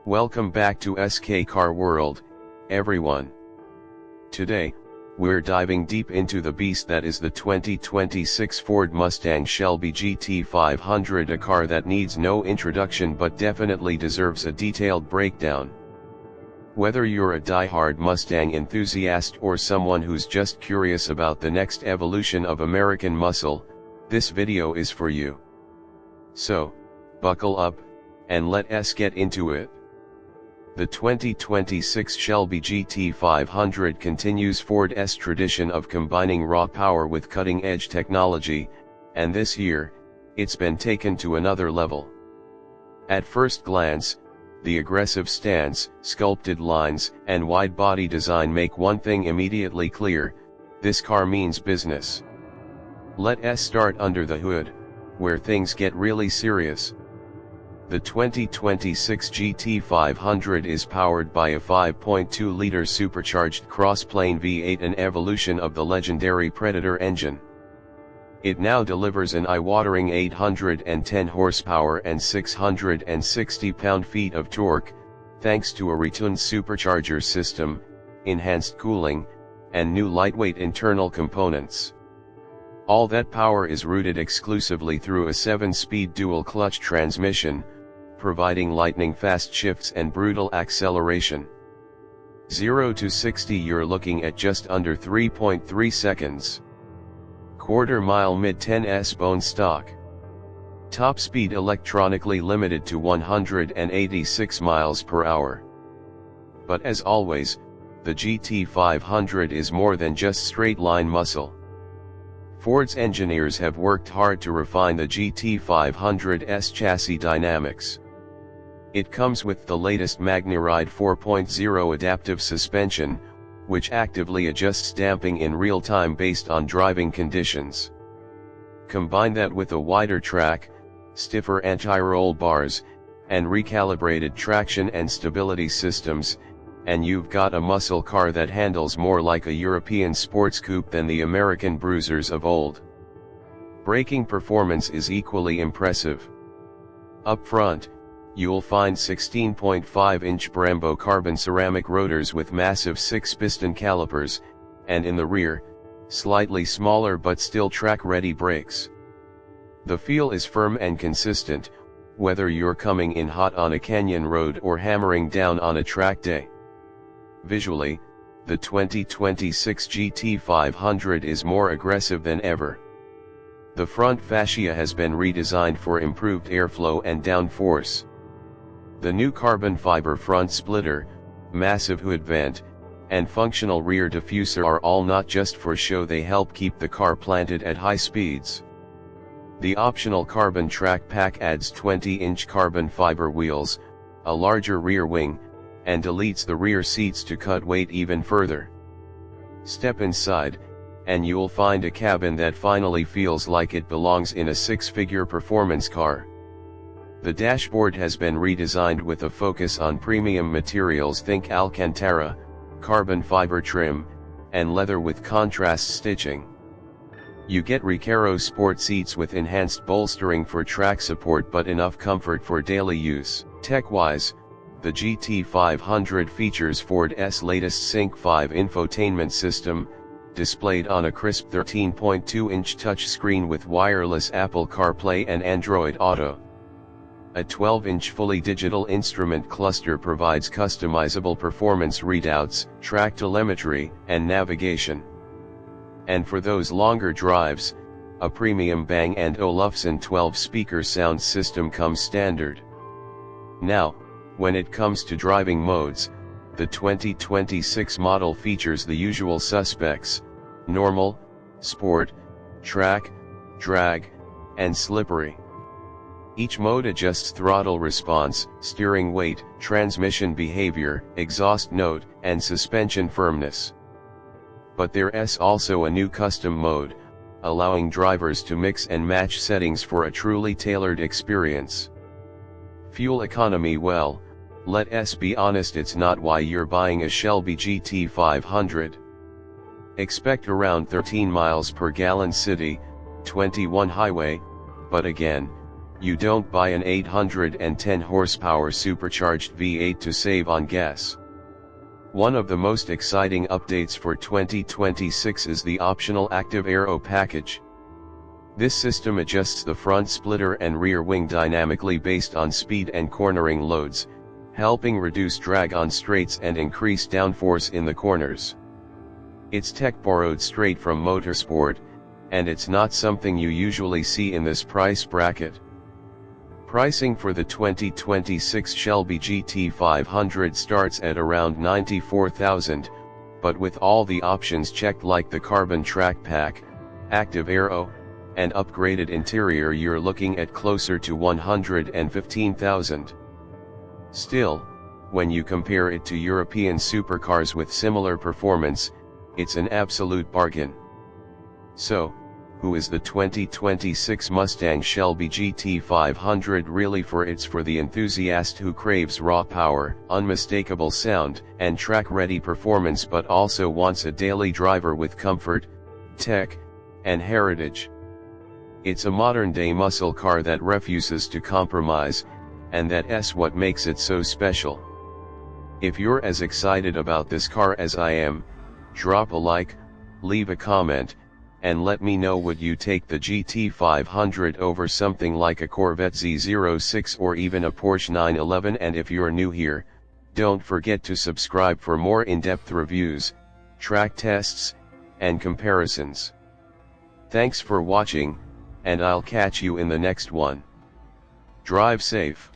Welcome back to SK Car World, everyone. Today, we're diving deep into the beast that is the 2026 Ford Mustang Shelby GT500, a car that needs no introduction but definitely deserves a detailed breakdown. Whether you're a die-hard Mustang enthusiast or someone who's just curious about the next evolution of American muscle, this video is for you. So, buckle up, and let us get into it. The 2026 Shelby GT500 continues Ford's tradition of combining raw power with cutting-edge technology, and this year, it's been taken to another level. At first glance, the aggressive stance, sculpted lines, and wide body design make one thing immediately clear: this car means business. Let us start under the hood, where things get really serious. The 2026 GT500 is powered by a 5.2-liter supercharged cross-plane V8, an evolution of the legendary Predator engine. It now delivers an eye-watering 810 horsepower and 660 pound-feet of torque, thanks to a retuned supercharger system, enhanced cooling, and new lightweight internal components. All that power is routed exclusively through a 7-speed dual-clutch transmission, providing lightning-fast shifts and brutal acceleration. 0 to 60 you're looking at just under 3.3 seconds. Quarter-mile mid-10s bone stock. Top speed electronically limited to 186 miles per hour. But as always, the GT500 is more than just straight-line muscle. Ford's engineers have worked hard to refine the GT500's chassis dynamics. It comes with the latest MagneRide 4.0 adaptive suspension, which actively adjusts damping in real time based on driving conditions. Combine that with a wider track, stiffer anti-roll bars, and recalibrated traction and stability systems, and you've got a muscle car that handles more like a European sports coupe than the American bruisers of old. Braking performance is equally impressive. Up front, you'll find 16.5-inch Brembo carbon ceramic rotors with massive 6-piston calipers, and in the rear, slightly smaller but still track-ready brakes. The feel is firm and consistent, whether you're coming in hot on a canyon road or hammering down on a track day. Visually, the 2026 GT500 is more aggressive than ever. The front fascia has been redesigned for improved airflow and downforce. The new carbon fiber front splitter, massive hood vent, and functional rear diffuser are all not just for show, they help keep the car planted at high speeds. The optional carbon track pack adds 20-inch carbon fiber wheels, a larger rear wing, and deletes the rear seats to cut weight even further. Step inside, and you'll find a cabin that finally feels like it belongs in a six-figure performance car. The dashboard has been redesigned with a focus on premium materials, think Alcantara, carbon fiber trim, and leather with contrast stitching. You get Recaro sport seats with enhanced bolstering for track support but enough comfort for daily use. Tech-wise, the GT500 features Ford's latest Sync 5 infotainment system, displayed on a crisp 13.2-inch touchscreen with wireless Apple CarPlay and Android Auto. A 12-inch fully digital instrument cluster provides customizable performance readouts, track telemetry, and navigation. And for those longer drives, a premium Bang & Olufsen 12-speaker sound system comes standard. Now, when it comes to driving modes, the 2026 model features the usual suspects: normal, sport, track, drag, and slippery. Each mode adjusts throttle response, steering weight, transmission behavior, exhaust note, and suspension firmness. But there's also a new custom mode, allowing drivers to mix and match settings for a truly tailored experience. Fuel economy, well, let us be honest, it's not why you're buying a Shelby GT500. Expect around 13 miles per gallon city, 21 highway, but again, You don't buy an 810 horsepower supercharged V8 to save on gas. One of the most exciting updates for 2026 is the optional Active Aero package. This system adjusts the front splitter and rear wing dynamically based on speed and cornering loads, helping reduce drag on straights and increase downforce in the corners. It's tech borrowed straight from motorsport, and it's not something you usually see in this price bracket. Pricing for the 2026 Shelby GT500 starts at around $94,000, but with all the options checked like the carbon track pack, Active Aero, and upgraded interior, you're looking at closer to $115,000. Still, when you compare it to European supercars with similar performance, it's an absolute bargain. So, who is the 2026 Mustang Shelby GT500 really for? It's for the enthusiast who craves raw power, unmistakable sound, and track-ready performance, but also wants a daily driver with comfort, tech, and heritage. It's a modern-day muscle car that refuses to compromise, and that's what makes it so special. If you're as excited about this car as I am, drop a like, leave a comment, and let me know, would you take the GT500 over something like a Corvette Z06 or even a Porsche 911? And if you're new here, don't forget to subscribe for more in-depth reviews, track tests, and comparisons. Thanks for watching, and I'll catch you in the next one. Drive safe.